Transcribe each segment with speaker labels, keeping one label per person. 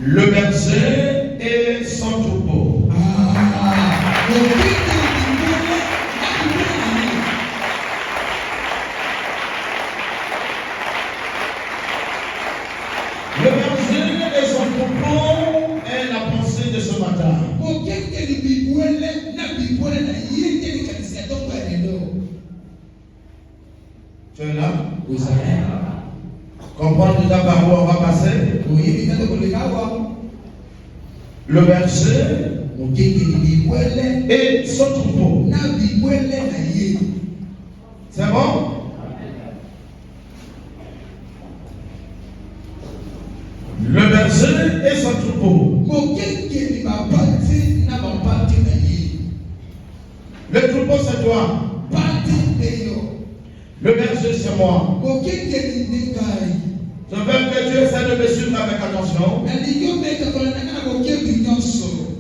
Speaker 1: Le berger et son troupeau. Le berger et son troupeau est la pensée de ce matin. Tu es là?
Speaker 2: Oui, ça va.
Speaker 1: Comprendre déjà par où on va passer?
Speaker 2: Oui,
Speaker 1: Le berger et son troupeau. C'est bon? Le berger et son troupeau. Le troupeau c'est toi. Le berger c'est moi. Je veux que tu essaies de me suivre avec attention.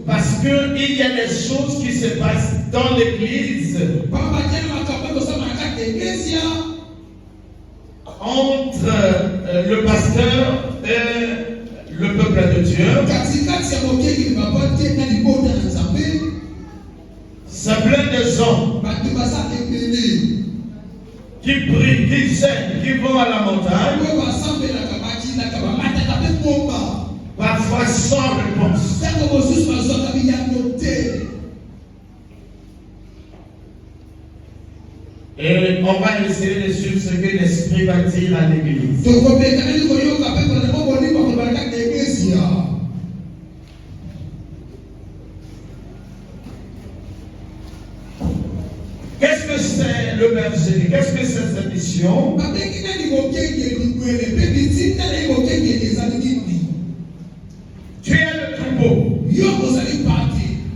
Speaker 1: Parce qu'il y a des choses qui se passent dans l'église entre le pasteur et le peuple de Dieu. C'est plein de gens qui prient, qui gênent, qui vont à la montagne, parfois sans réponse. Et on va essayer de suivre ce que l'Esprit va dire à l'église. Qu'est-ce que c'est le berger? Qu'est-ce que c'est cette mission? Tu es le troupeau.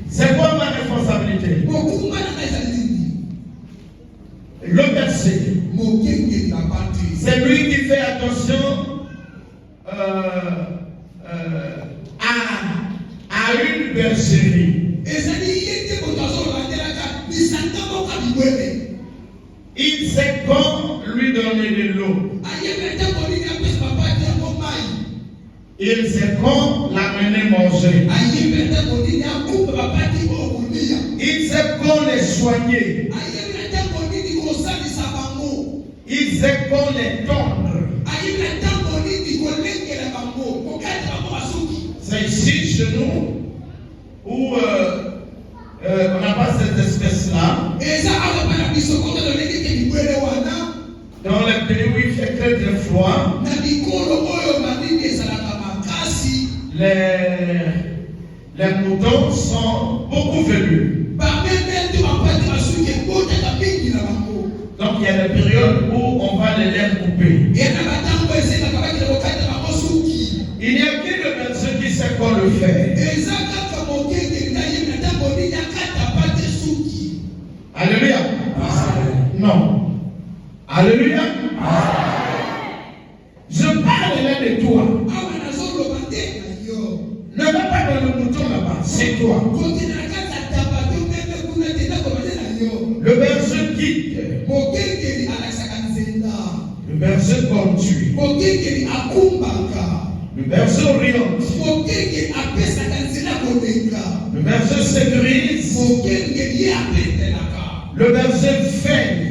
Speaker 1: C'est quoi ma responsabilité? Le berger, c'est lui qui fait attention à une bergerie. Il sait quand lui donner de l'eau. Il sait quand l'amener manger. Il sait quand les soigner. Il sait quand les tondre. C'est ici chez nous où on n'a pas cette espèce-là. Dans les pays où il fait très très froid, les moutons sont beaucoup velus. Donc il y a des périodes où on va les laisser couper. Il n'y a que le berger qui sait quoi le faire. Alléluia. Non. Alléluia. Je parle là de toi. Ne va pas dans le mouton là-bas, c'est toi. Le berger quitte. Le berger conduit. Le berger oriente. Le berger sécurise. Le berger veille.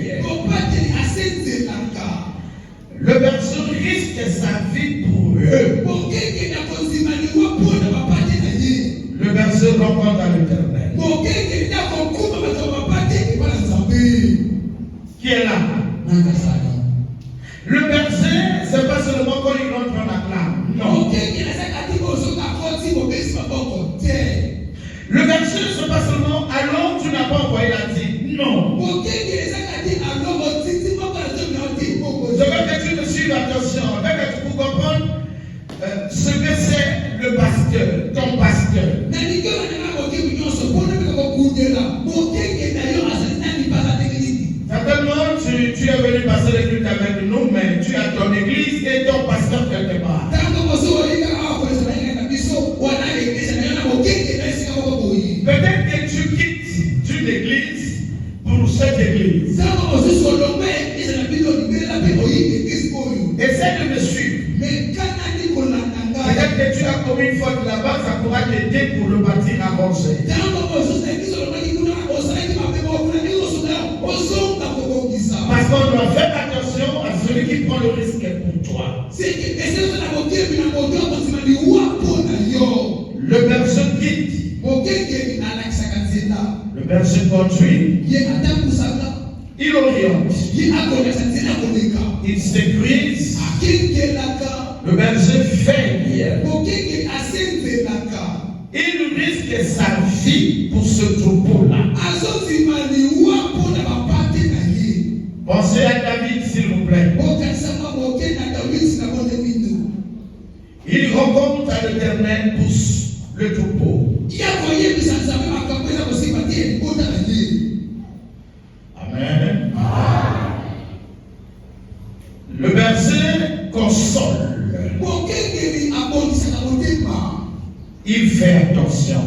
Speaker 1: Le berger risque sa vie pour eux. Le berger rencontre à l'Éternel. Qui est là? Le berger, c'est pas seulement quand il rentre dans la clame. Non. Le berger, c'est pas seulement allons, tu n'as pas envoyé la dîme. Non. Je veux que tu me suives attention. Je veux que tu comprennes ce que c'est le pasteur, ton pasteur. Certainement, tu es venu passer les cultes avec nous, mais tu as ton église et ton pasteur quelque part. Peut-être que tu quittes une église pour cette église. Essaie de me suivre. Peut-être que tu as commis une faute là-bas, ça pourra t'aider pour le bâtir avancé. Parce qu'on doit faire attention à celui qui prend le risque pour toi. Le berger guide. Le berger conduit. Il oriente. Il sécurise. Le berger veille. Il risque sa vie pour ce troupeau-là. Pensez à David, s'il vous plaît. Il rencontre à l'Éternel pour le troupeau. Amen. Le berger console. Il fait attention.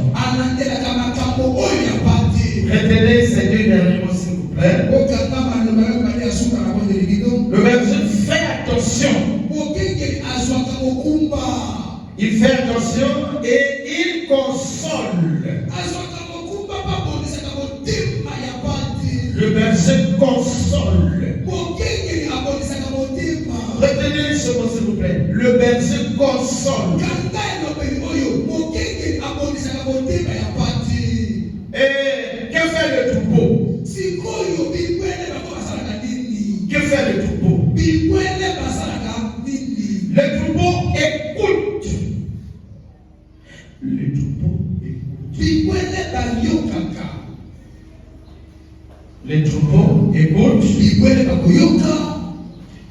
Speaker 1: Retenez ces deux derniers mots, s'il vous plaît. Le berger fait attention. Il fait attention et il console. Le berger console. Retenez ce mot, s'il vous plaît. Le berger console. Et que fait le troupeau? Que fait le troupeau? Le troupeau écoute. Le troupeau écoute. Le troupeau écoute.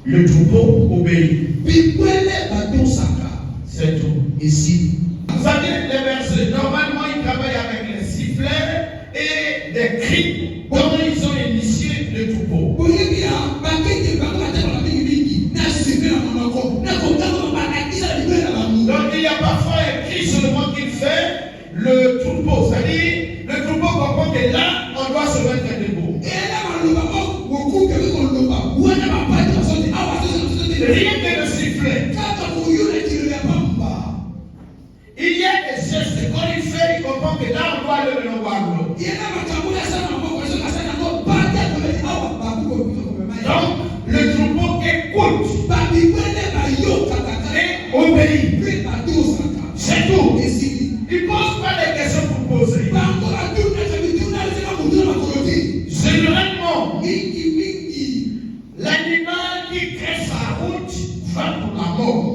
Speaker 1: Le troupeau obéit. C'est tout. Ici. Vous savez, les bergers, normalement, ils travaillent avec les sifflets et des cris dont ils ont initié le troupeau. Donc, il y a parfois un cri seulement qu'il fait le troupeau. C'est-à-dire, le troupeau comprend que là, on doit se mettre debout. Rien que le sifflet. Il y a des gestes, quand il fait, il comprend que là, on doit aller le voir l'eau. Donc, le troupeau écoute et obéit. C'est tout. Il ne pose pas des questions pour poser. Généralement, l'animal qui crée sa route va pour la mort.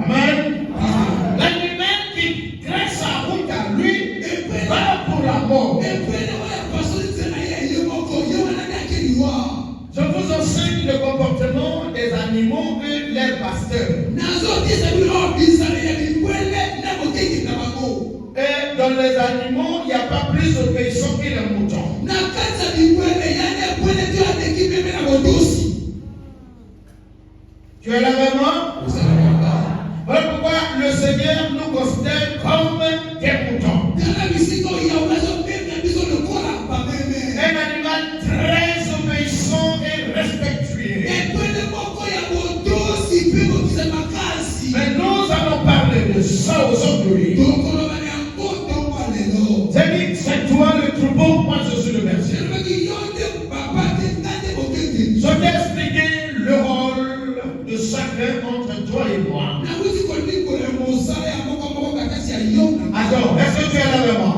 Speaker 1: Amen. L'animal qui crée sa route à lui va pour la mort. Je vous enseigne le comportement des animaux et leurs pasteurs. Et dans les animaux, il n'y a pas plus d'obéissance que les moutons. Tu es là vraiment? Voilà pourquoi le Seigneur nous considère comme des moutons. Un animal très obéissant et respectueux. Mais nous allons parler de ça aujourd'hui. C'est toi le troupeau, moi je suis le berger. Je vais expliquer le rôle de chacun entre toi et moi. Alors, est-ce que tu es là vraiment?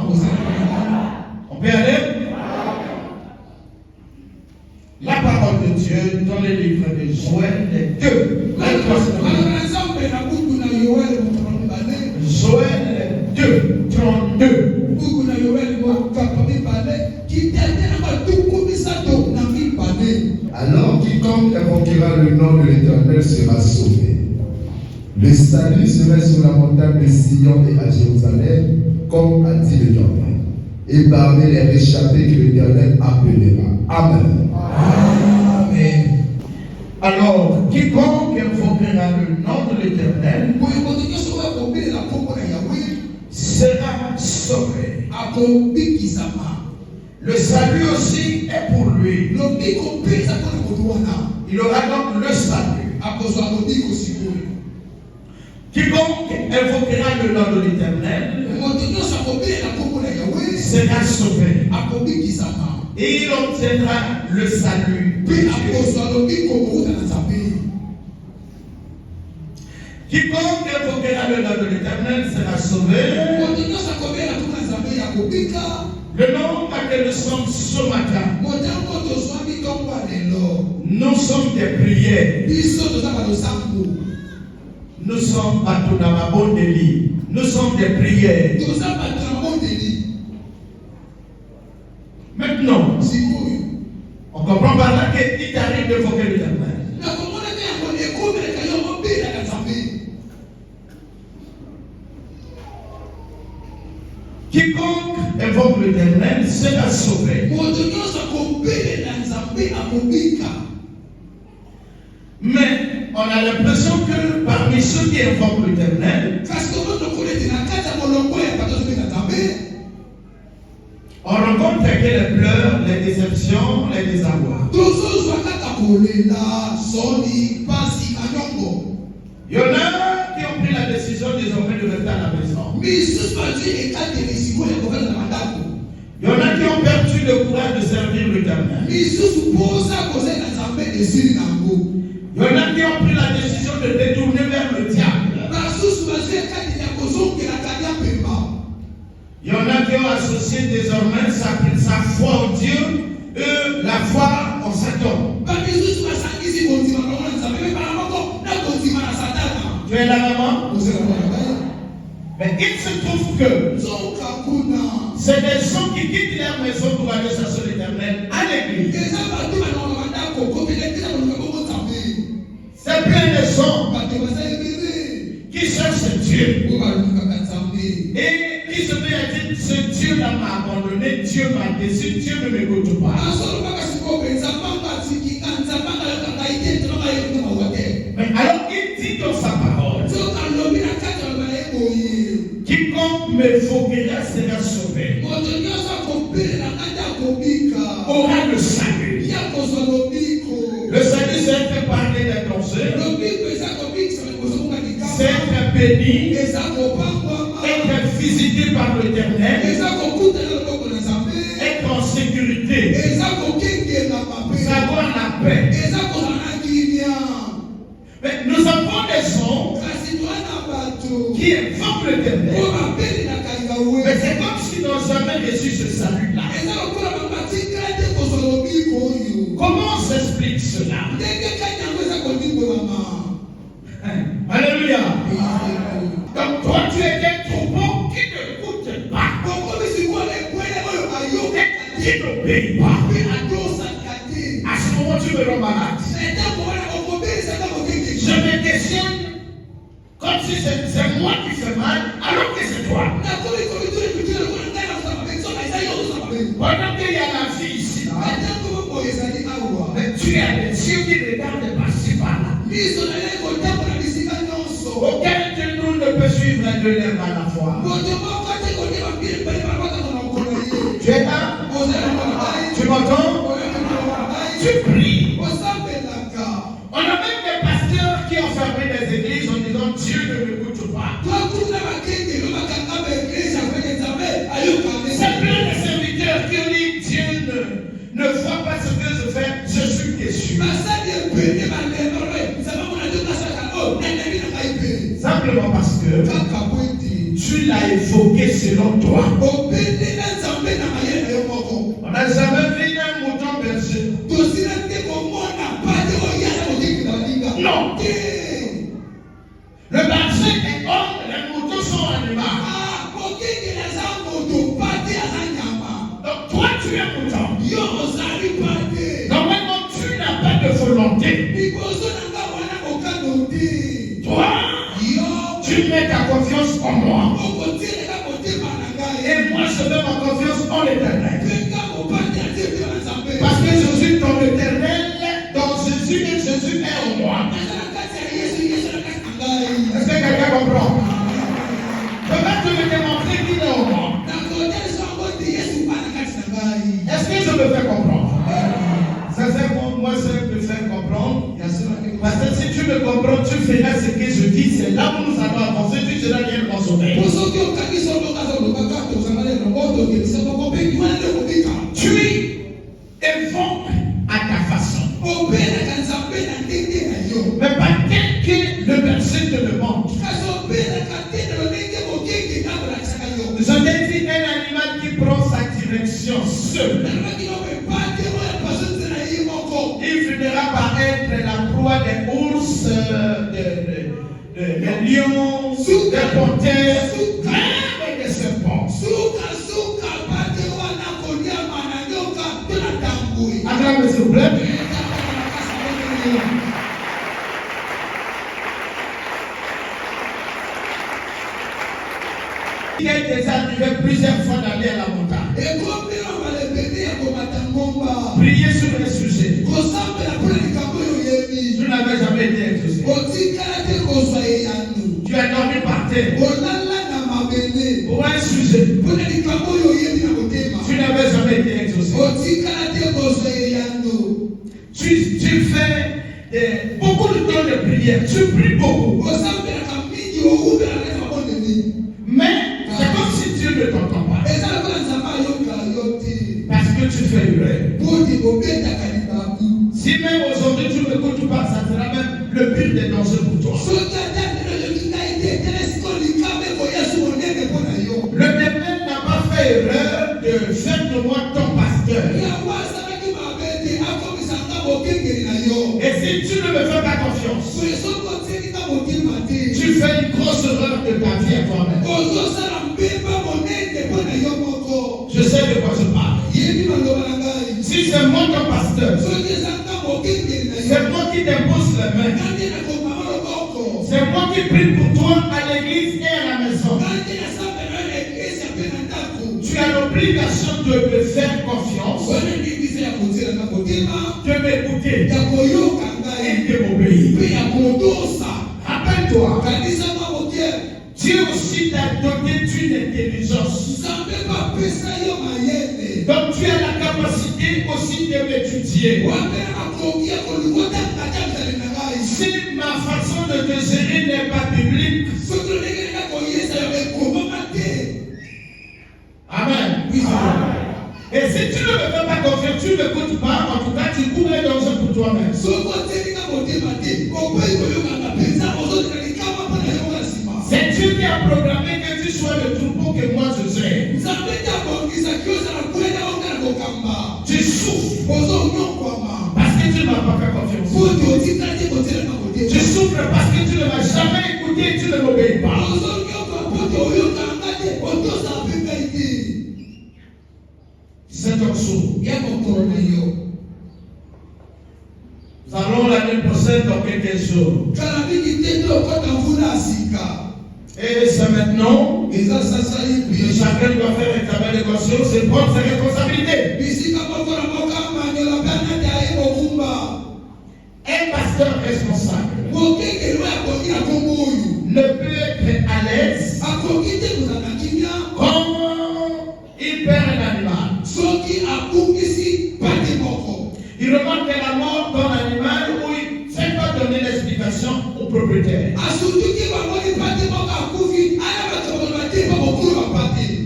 Speaker 1: On peut aller? La parole de Dieu dans les livres de Joël 2. Joël 2, 32.
Speaker 2: Alors quiconque invoquera le nom de l'Éternel sera sauvé. Le salut serait sur la montagne de Sion et à Jérusalem, comme a dit l'Éternel. Et parmi les réchappés que l'Éternel appellera. Amen.
Speaker 1: Amen. Alors, quiconque invoquera le nom de l'Éternel sera sauvé. Le salut aussi est pour lui. Il aura donc le salut. Quiconque invoquera le nom de l'Éternel sera sauvé. Et il obtiendra le salut. Quiconque invoquera le nom de l'Éternel sera sauvé. Le nom à que nous sommes ce matin, nous sommes des prières. Nous sommes Batonamabondeli. Nous sommes des prières. Maintenant, on comprend par là qu'il t'arrive d'évoquer l'Éternel. Quiconque invoque l'Éternel sera sauvé. Mais on a l'impression que parmi ceux qui invoquent l'Éternel, on rencontre les pleurs, les déceptions, les désarrois. Il y en a qui ont pris la décision désormais de rester à la maison. Il y en a qui ont perdu le courage de servir l'Éternel. Il y en a qui ont pris la décision de détourner vers le diable. Il y en a qui ont associé désormais sa foi en Dieu et la foi en Satan. Tu es là, maman? Mais il se trouve que c'est des gens qui quittent leur maison pour aller chercher l'Éternel à l'église. C'est plein de gens qui cherchent Dieu et qui se met à dire ce Dieu m'a abandonné, Dieu m'a déçu, Dieu ne m'écoute pas. Mais alors il dit dans sa parole, quiconque m'évoquera sera sauvé, aura le salut. Le salut, c'est être parlé des danseurs, c'est être béni, être visité par l'Éternel, être en sécurité, savoir la paix. Mais nous avons des gens qui invoquent l'Éternel. Mais c'est comme s'ils n'ont jamais reçu ce salut-là. Comment on s'explique cela? Alléluia. Donc toi tu es un troupeau qui ne écoute pas, qui n'obéit pas. À ce moment tu me rends malade. Je me questionne comme si c'est moi qui fais mal alors que c'est toi. Pendant qu'il y a la vie ici, mais tu as des yeux qui regardent par-ci par-là. Aucun de nous ne peut suivre les deux lèvres à la fois. Tu es là? Tu m'entends? Tu pries. On a même des pasteurs qui ont fermé des églises en disant Dieu ne m'écoute pas. C'est plein de serviteurs qui ont dit Dieu ne voit pas ce que je fais, je suis déçu. Simplement parce que tu l'as évoqué selon toi. On n'a jamais vu un mouton berger. Non. Le berger est homme, les moutons sont animaux. Donc toi tu es mouton. Normalement tu n'as pas de volonté. Toi, tu mets ta confiance en moi. Et moi je mets ma confiance en l'Éternel. feras ce que je dis, c'est là où nous allons avancer, tu seras bien consommé. Tu évoques à ta façon. Mais pas tel que le verset te demande. Je t'ai dit un animal qui prend sa direction seul. Il finira par être la proie des ours, des lions, des panthères, même des serpents. Acclamez s'il vous plaît. Il est déjà arrivé plusieurs fois d'aller à la montagne. Prier sur le sujet. Tu n'avais jamais été exaucé. Tu as dormi par terre. Pour un sujet. Tu n'avais jamais été exaucé. Tu fais beaucoup de temps de prière. Tu pries beaucoup. Mais c'est comme si Dieu ne t'entend pas. Parce que tu fais une erreur. Si même aujourd'hui tu ne m'écoutes pas, ça sera même le but des dangers pour toi. Le démon n'a pas fait erreur de faire de moi ton pasteur. Et si tu ne me fais pas confiance, tu fais une grosse erreur de ta vie à toi-même. Je sais de quoi je parle. Si c'est moi ton pasteur, c'est moi qui t'impose les mains. C'est moi qui prie pour toi à l'église et à la maison. Tu as l'obligation de me faire confiance, de m'écouter et de m'obéir. Rappelle-toi, Dieu aussi t'a doté d'une intelligence. Donc tu as la capacité aussi de m'étudier. Si ma façon de te gérer n'est pas biblique, amen. Et si tu ne me fais pas confiance, tu ne m'écoutes pas, en tout cas tu cours les dangers pour toi-même. C'est Dieu qui a programmé que tu sois le troupeau que moi je sais. Tu souffres parce que tu ne m'as pas fait confiance. Tu souffres parce que tu ne m'as jamais écouté et tu ne m'obéis pas. C'est un sourd. Nous allons l'année prochaine dans quelques jours. Et c'est maintenant que chacun doit faire un travail de conscience et prendre ses responsabilités. Un pasteur responsable ne peut être à l'aise quand il perd un animal. Il remarque la mort d'un animal où il ne fait pas donner l'explication au propriétaire.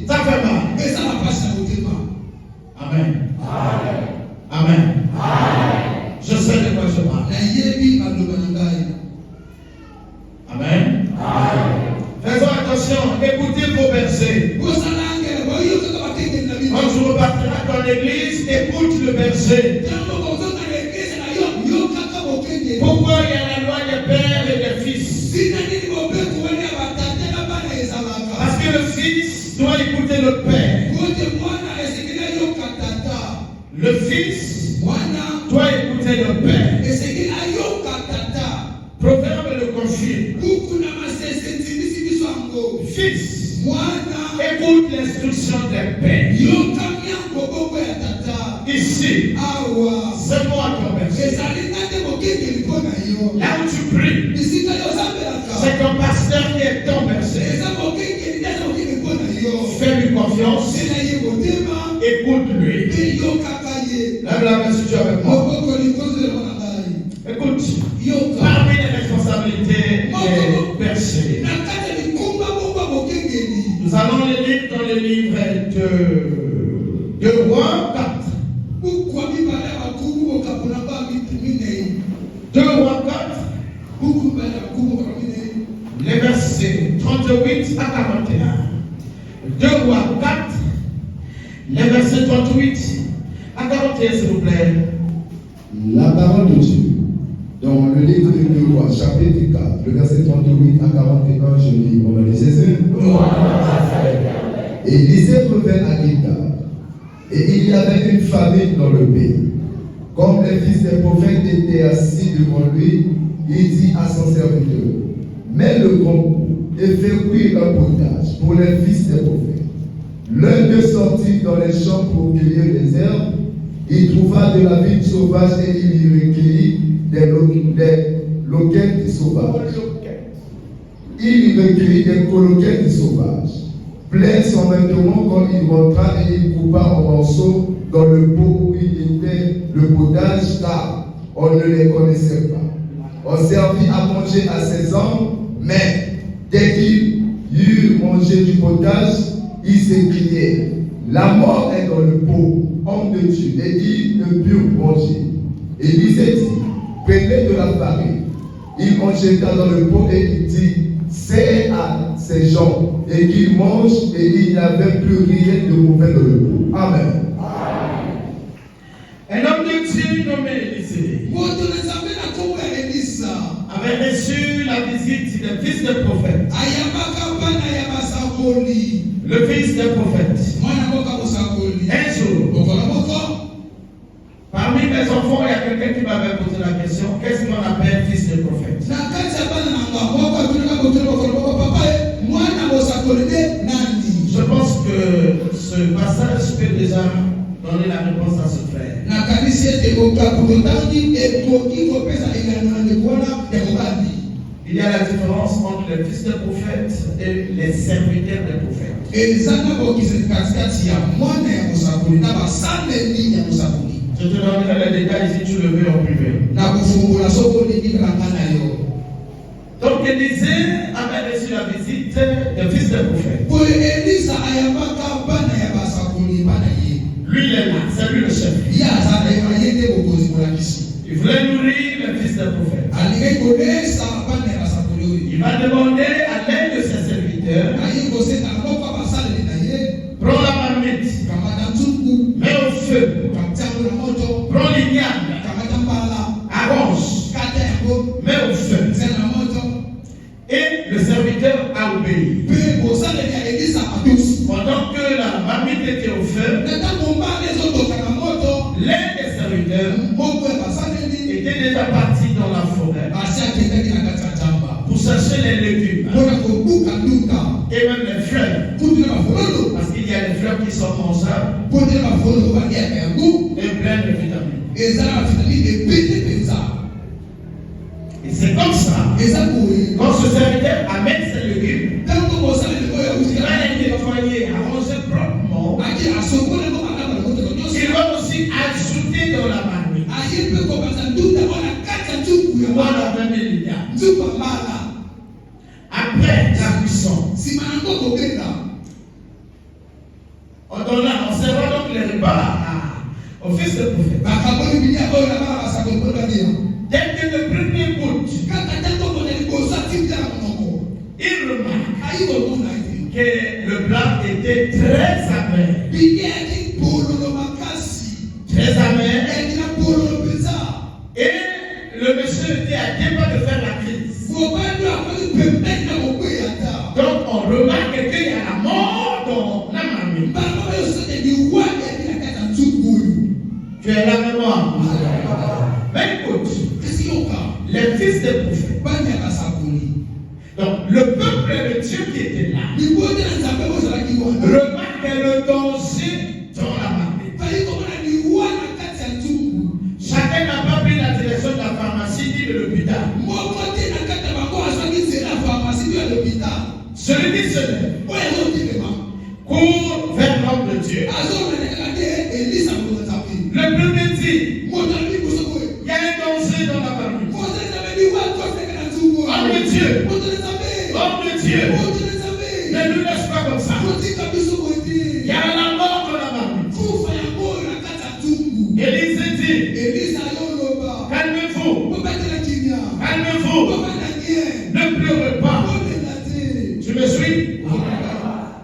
Speaker 1: Ça fait mal. Amen. Amen. Je sais de quoi je parle. Amen. Faisons attention, écoutez vos versets. Quand tu repartiras dans l'église, écoute le verset. Pourquoi il y a la loi des pères et des fils? Parce que le fils doit écouter le père. Le fils doit écouter le père. Proverbe le confirme. Fils, écoute l'instruction des pères. Ici, c'est moi ton verset. Là où tu pries, c'est ton pasteur qui est ton verset. Fais-lui confiance. Écoute-lui. Lève la main si tu es avec moi. Écoute, parmi les responsabilités est percé. Nous allons les lire dans le livre de Rois 4. 2 Rois 4, les versets 38 à 41. 2 Rois 4, les versets 38 à 41, s'il vous plaît.
Speaker 2: La parole de Dieu, dans le livre de 2 Rois, chapitre 4, le verset 38 à 41, je lis au nom de Jésus. Et Élisée revint à Gilgal, et il y avait une famine dans le pays. Comme les fils des prophètes étaient assis devant lui, il dit à son serviteur, mets le grand et fais cuire un potage pour les fils des prophètes. L'un d'eux sortit dans les champs pour cueillir des herbes. Il trouva de la vigne sauvage et il y recueillit des loquettes sauvages. Il y recueillit des coloquettes sauvages. Plein son vêtement quand il rentra et il coupa en morceaux dans le pot où il était le potage, car on ne les connaissait pas. On servit à manger à ses hommes, mais dès qu'ils eurent mangé du potage, ils s'écriaient, la mort est dans le pot, homme de Dieu, et ils ne purent manger. Et Élisée dit, prenez de la farine. Il en jeta dans le pot et il dit, c'est à ces gens, et qu'ils mangent, et il n'y avait plus rien de mauvais dans le pot. Amen.
Speaker 1: Un homme de Dieu nommé Élisée avait reçu la visite des fils des prophètes. Le fils des prophètes. Un jour, parmi mes enfants, il y a quelqu'un qui m'avait posé la question, qu'est-ce qu'on appelle fils des prophètes? Je pense que ce passage peut déjà donner la réponse à ce frère. Il y a la différence entre les fils des prophètes et les serviteurs des prophètes. Je te donnerai les détails si tu le veux en privé. Donc Élisée avait reçu la visite des fils des prophètes. Lui, il est là, c'est lui le chef. Il voulait nourrir les fils des prophètes. Il va demander à l'un de ses serviteurs, prends la marmite, mets au feu, prends l'igname, arrange, mets au feu. Et le serviteur a obéi. Pendant que la marmite était au feu, l'un des serviteurs était déjà parti dans la forêt pour chercher les légumes et même les fleurs, parce qu'il y a des fleurs qui sont mangeables et pleines de vitamines. Et c'est comme ça, quand ce serviteur amène ses légumes, il va les nettoyer, arranger proprement. Il va aussi ajouter dans la marmite. Voilà, après la cuisson, on servant donc les repas au fils de prophète. Dès que le premier goût, il remarque que le plat était très amer. Très amer. Et le monsieur était à 2 pas de faire la crise. Donc on remarque qu'il y a la mort dans la marmite. Tu es là avec moi. Mais écoute, les fils des prophètes. Donc le peuple de Dieu qui était là remarque le danger dans la marmite. Chacun n'a pas pris la direction de la pharmacie ni de l'hôpital. Celui qui se lève court vers l'homme de Dieu. Le premier dit, il y a un danger dans la marmite. On de Dieu, homme de Dieu, ne nous laisse pas comme ça. Il y a la mort dans la marmite. Élise dit, calmez-vous, calmez-vous, ne pleurez pas. Tu me suis?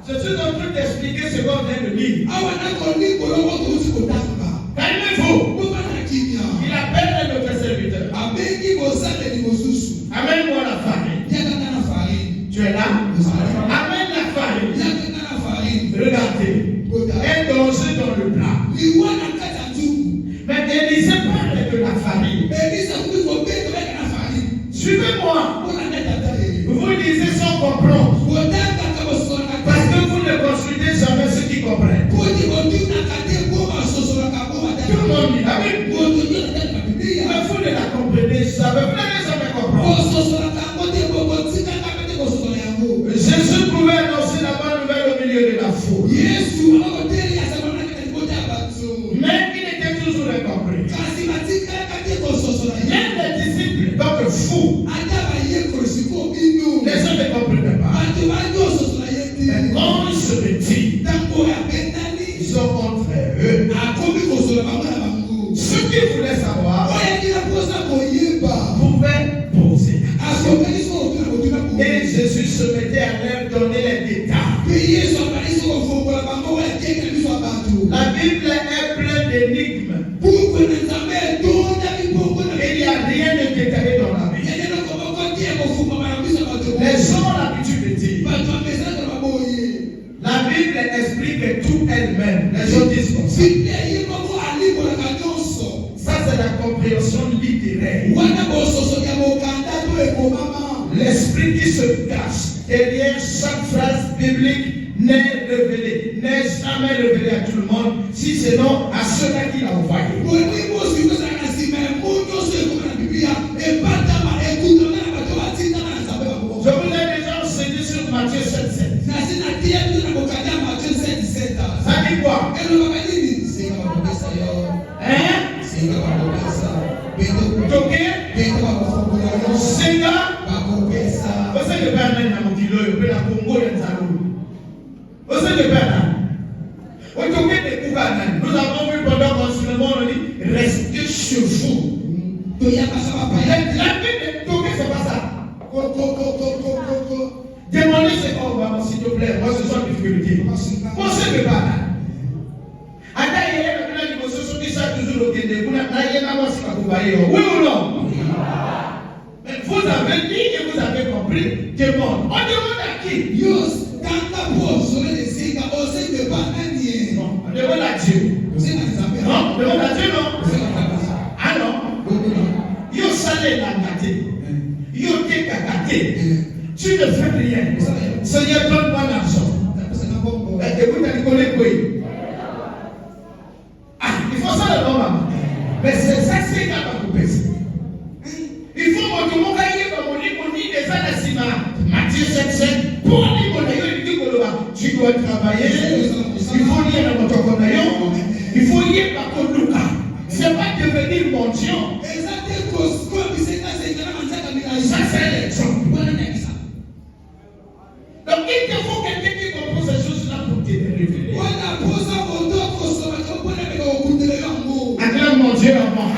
Speaker 1: Je suis en train d'expliquer ce qu'on vient de lire. Calmez-vous. Il appelle notre serviteur. Amène-moi la farine. Tu es là? Amène la farine. Regardez. Un danger dans le plat. Mais Élisée parle de la farine. Suivez-moi. Vous lisez sans comprendre. Parce que vous ne consultez jamais ceux qui comprennent. Tout le monde dit Amen. Mais vous ne la comprenez jamais. Vous n'allez jamais comprendre. Jésus pouvait annoncer la bonne nouvelle au milieu de la foule. Mais il était toujours incompris. Même les disciples, donc fous, les gens ne comprenaient pas. Mais quand ils se métient, ils sont contre eux. Ceux qui voulaient savoir pouvaient poser. Et Jésus se mettait à leur donner les détails. La Bible est pleine d'énigmes. Il n'y a rien de détaillé dans la Bible. Les gens ont l'habitude de dire. La Bible explique tout elle-même. Les gens disent comme ça. Ça, c'est la compréhension littéraire. L'esprit qui se cache derrière chaque phrase biblique n'est jamais révélé à tout le monde, si ce n'est à ceux-là qu'il a envoyé. Je vous ai déjà enseigné sur Matthieu 7,7. Ça dit quoi? Hein? Toqué? Senga? Vous savez que Bernard n'a pas dit le Congo et le Zalou. Vous savez que Bernard? Nous avons vu pendant l'enseignement, on dit restez chez vous. La Bible est toquée, c'est pas ça. Demandez ce qu'on va, s'il te plaît. Moi, ce sont des difficultés. Pensez que Bernard. Oui ou non? Mais vous avez dit et vous avez compris. Demande. On demande à qui? Non, on demande à Dieu. Non, on demande à Dieu, non? Ah non? Yo salé la gâté. Yo t'es gâté. Tu ne fais rien. Seigneur, donne-moi l'argent. Écoute, tu connais quoi? Ah, il faut ça le bon maman. Mais c'est ça, c'est quand on coupe. Il faut que tout le monde aille comme on dit des anasima. Matthieu 7,7. Pour dire qu'on a eu tu dois travailler. Il faut lire dans notre conayon. Il faut lire par contre Lucas. C'est pas devenir mendiant. Ça, c'est l'exemple. Donc, il te faut quelqu'un qui comprend ces choses-là pour te révéler. Acclame mon Dieu avant.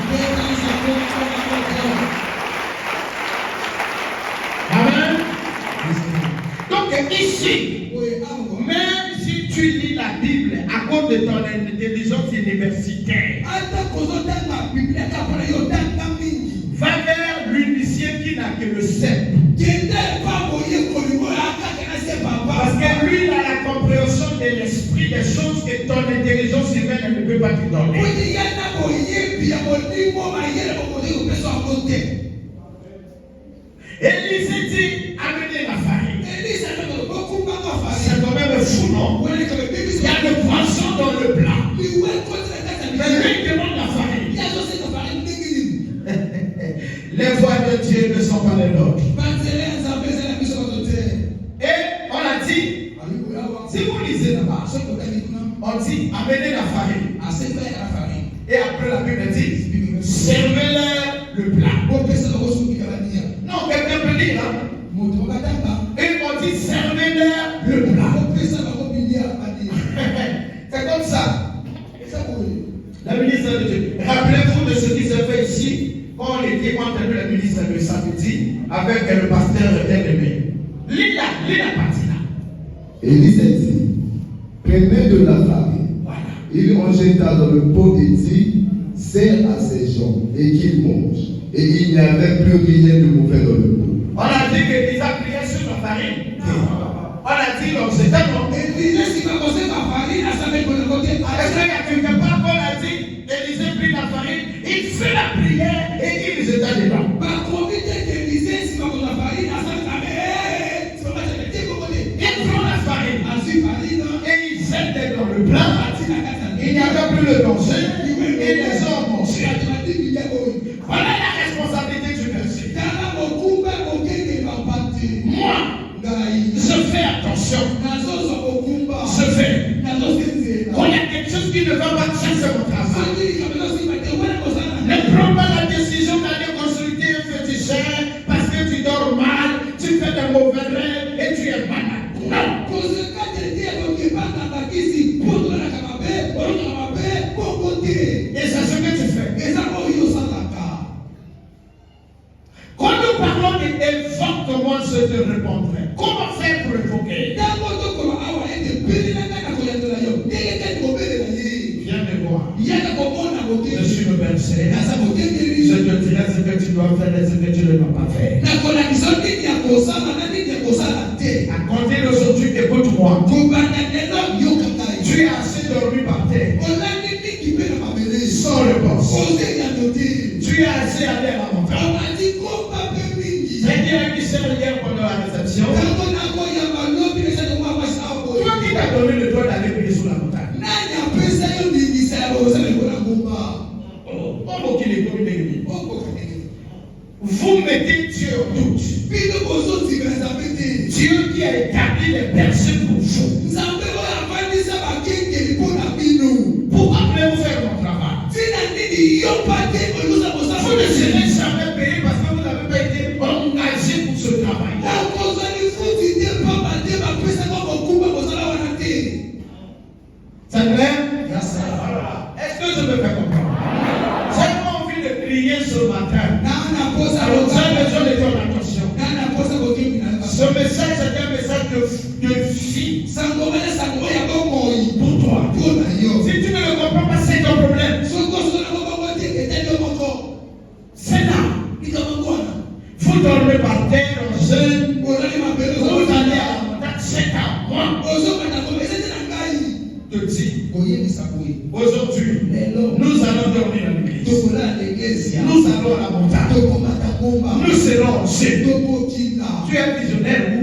Speaker 1: Amen. Donc, ici, même si tu lis la Bible à cause de ton intelligence universitaire, va vers l'unicier qui n'a que le cep. Parce que lui, il a la compréhension de l'esprit, des choses que ton intelligence humaine ne peut pas te donner. Élisée dit, amenez la farine. C'est quand même fou, non? Il y a le poisson dans le plat. Mais lui, il demande la farine. Les voies de Dieu ne sont pas les nôtres. Et on a dit, si vous lisez là-bas, on dit amenez la farine. Et après la Bible dit, servez-leur le plat. Non, quelqu'un peut dire, hein? avec le pasteur bien-aimé. Lis la partie là.
Speaker 2: Élisée dit, prenez de la farine.
Speaker 1: Voilà.
Speaker 2: Il en jeta dans le pot et dit, sers à ces gens et qu'ils mangent. Et il n'y avait plus rien de mauvais dans le pot.
Speaker 1: On a dit que Isa priait sur la farine. On a dit donc c'est un nom. Est-ce qu'il y a quelque part qu'on a dit Élisée prit la farine, il fait la prière et il jeta dedans. Il prend la farine et il jette dans le plat. Il n'y avait plus le danger et les gens mangeaient. Voilà la responsabilité du verset. Moi, je fais attention. Je fais. Quand il y a quelque chose qui ne va pas, chasse mon travail. Ne prends pas la décision d'aller consulter un féticheur parce que tu dors mal, tu fais de mauvais rêves et tu es malade. Non. Et c'est ce que tu fais. Quand nous parlons d'évoque-moi, je te répondrai. Comment faire pour évoquer? Viens me voir. Je suis le berger. Je te dirai ce que tu dois faire et ce que tu ne dois pas faire. À compter d'aujourd'hui, écoute-moi. Tu as assez dormi par terre. Sans le poste. Tu as assez allé à la montagne. C'est-à-dire qui s'est hier pendant la réception. Toi qui t'as donné le droit d'aller prier sur la montagne. Vous mettez Dieu en doute. Dieu qui a établi les bergers pour vous. Pourquoi voulez-vous faire mon travail? Vous ne serez jamais payé parce que vous n'avez pas été engagé pour ce travail. C'est clair? Est-ce que je me fais comprendre? J'ai pas envie de prier ce matin. Alors, j'ai besoin de ton attention. Ce message est un message de vie pour toi. Si tu ne le comprends pas, c'est ton problème. C'est là. Vous dormez par terre en jeûne. Vous allez à la montagne, c'est à moi. De dire, aujourd'hui, nous allons dormir à l'église. Nous allons à la montagne. Nous serons en jeûne. Tu es visionnaire où?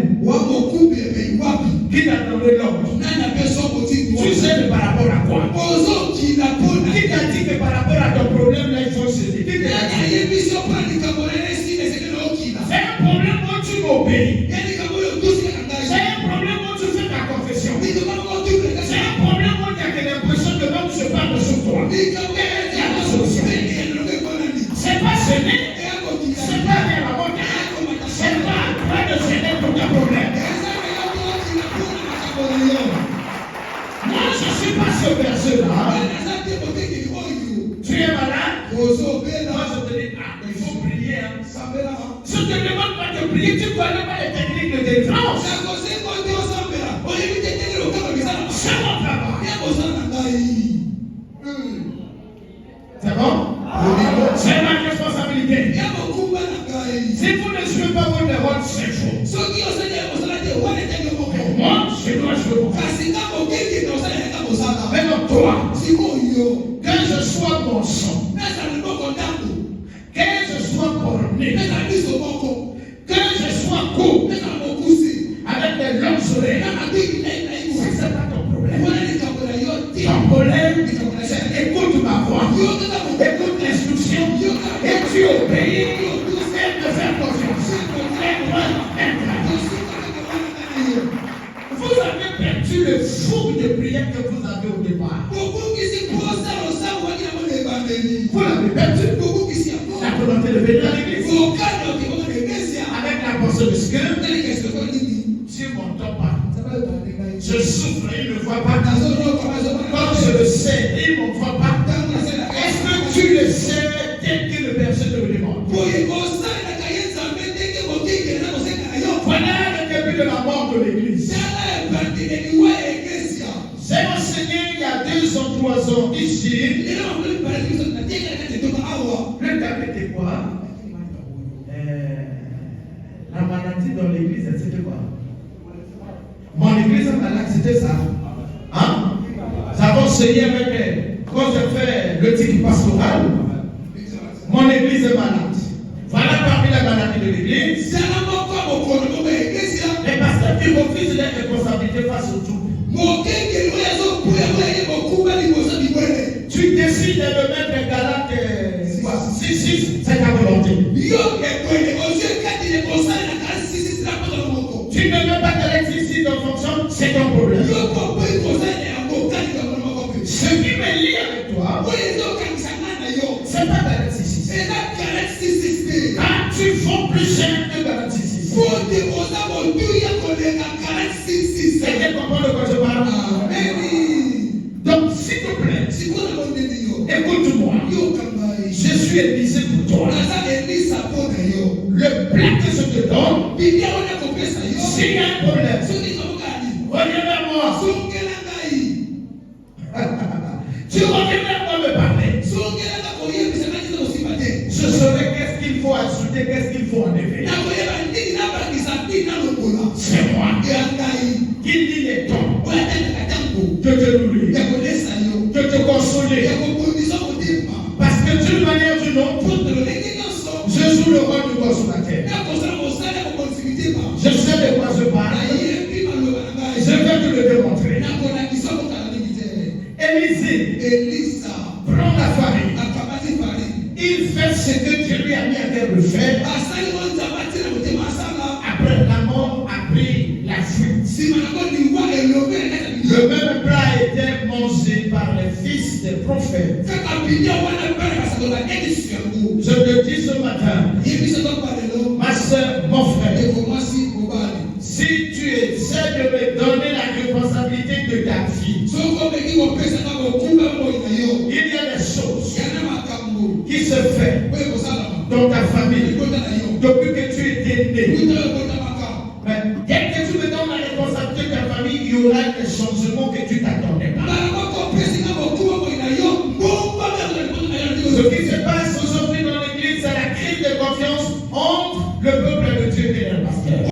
Speaker 1: Qui t'a donné l'ordre? Tu sais par rapport à quoi? Qui t'a dit que par rapport à ton problème là il faut céder? Qui t'a dit? C'est un problème où tu m'obéis. C'est un problème où tu fais ta confession. C'est un problème où tu as l'impression que l'homme se parle sur toi. Il y a la solution. C'est pas céder. C'est pas vers la montagne. C'est pas près de céder pour ton problème. Moi je ne suis pas ce verset-là. Tu es malade? Moi je te dis, il faut prier. Je ne te demande pas de prier, tu ne connais pas les techniques de délivrance. C'est mon travail. C'est bon? C'est ma responsabilité. Si vous ne suivez pas votre rôle, c'est faux. Moi, je dois jouer pour vous. Maintenant, toi, que je sois bon sang, que je sois borné, que je sois court, avec des longues oreilles, c'est pas ton problème. Ton problème, c'est écoute ma voix, écoute l'instruction, et tu obéis, et te faire confiance. Vous avez perdu le fou de prière que vous avez au départ. Vous l'avez perdu. La volonté de venir à l'église. Avec la pensée de ce que Dieu m'entend pas. Je souffre, il ne voit pas. Quand je le sais, il ne me voit pas. Est-ce que tu le sais tel que le verset te le demande? Voilà le début de la mort de l'église. J'ai enseigné il y a 2 ans, 3 ans ici. Le thème était quoi? La maladie dans l'église, c'était quoi? Mon église malade, c'était ça. Hein? Nous avons enseigné avec, quand j'ai fait le titre pastoral, mon église est malade. Voilà parmi la maladie de l'église. Les pasteurs qui refusent les responsabilités face au tout. Tu décides de mettre Galate 6, c'est ta volonté. Tu ne veux pas Galate 6 en fonction, c'est ton problème. Ce qui me lie avec toi, c'est pas Galate 6. Quand tu vaux plus cher que Galate 6. C'est quel comprend de quoi je parle? Donc, s'il te plaît, écoute-moi. Je suis Élisée pour toi. Le plan que je te donne, s'il y a un problème, reviens vers moi. Tu reviens vers moi me parler. Je saurai qu'est-ce qu'il faut ajouter, qu'est-ce qu'il faut enlever. C'est moi qui dis les temps de te nourrir, de te consoler. Parce que d'une manière ou d'une autre, je joue le rôle du consommateur. Je sais de quoi je parle. Je vais te le démontrer. Élisée prend la farine. Il fait ce que Dieu lui a mis à terre de faire. Après la mort a pris la fuite. Le même plat était mangé par les fils des prophètes. Je te dis ce matin, ma soeur, mon frère, si tu essaies de me donner la responsabilité de ta vie, il y a des choses qui se font dans ta famille depuis que tu étais né. Mais dès que tu me donnes la responsabilité de ta famille, il y aura des changements.